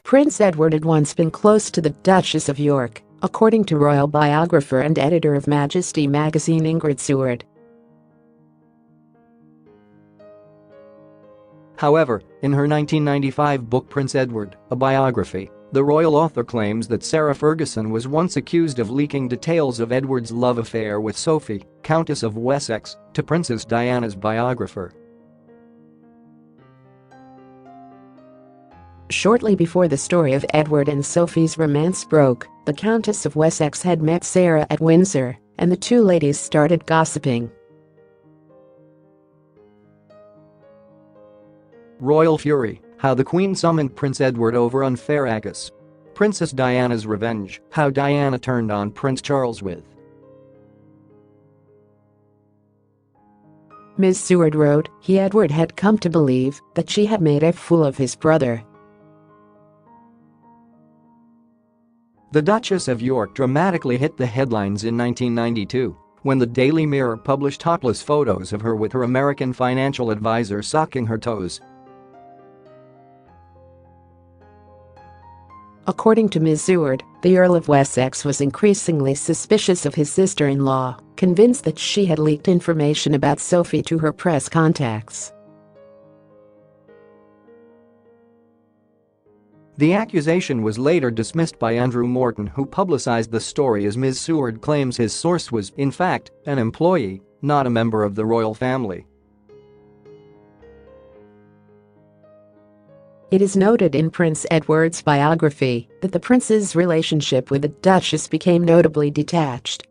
Prince Edward had once been close to the Duchess of York, according to royal biographer and editor of Majesty magazine Ingrid Seward. However, in her 1995 book Prince Edward, a biography, the royal author claims that Sarah Ferguson was once accused of leaking details of Edward's love affair with Sophie, Countess of Wessex, to Princess Diana's biographer. Shortly before the story of Edward and Sophie's romance broke, the Countess of Wessex had met Sarah at Windsor, and the two ladies started gossiping. Royal fury, how the Queen summoned Prince Edward over unfair accus. Princess Diana's revenge, how Diana turned on Prince Charles with. Ms Seward wrote, Edward had come to believe that she had made a fool of his brother. The Duchess of York dramatically hit the headlines in 1992 when the Daily Mirror published topless photos of her with her American financial advisor sucking her toes. According to Ms Seward, the Earl of Wessex was increasingly suspicious of his sister-in-law, convinced that she had leaked information about Sophie to her press contacts. The accusation was later dismissed by Andrew Morton, who publicized the story, as Ms Seward claims his source was, in fact, an employee, not a member of the royal family. It is noted in Prince Edward's biography that the prince's relationship with the Duchess became notably detached.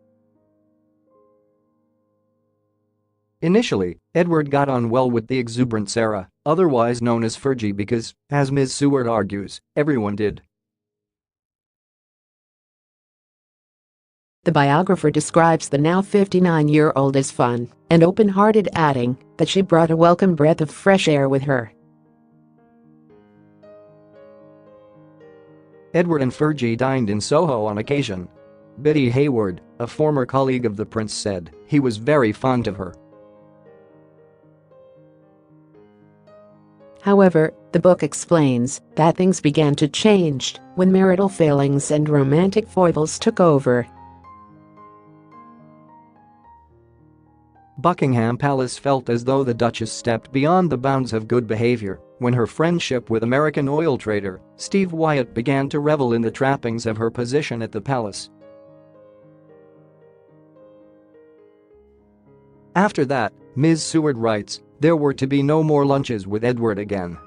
Initially, Edward got on well with the exuberant Sarah, otherwise known as Fergie, because, as Ms Seward argues, everyone did. The biographer describes the now 59-year-old as fun and open-hearted, adding that she brought a welcome breath of fresh air with her. Edward and Fergie dined in Soho on occasion. Biddy Hayward, a former colleague of the prince, said he was very fond of her. However, the book explains that things began to change when marital failings and romantic foibles took over. Buckingham Palace felt as though the Duchess stepped beyond the bounds of good behaviour when her friendship with American oil trader Steve Wyatt began to revel in the trappings of her position at the palace. After that, Ms Seward writes, there were to be no more lunches with Edward again.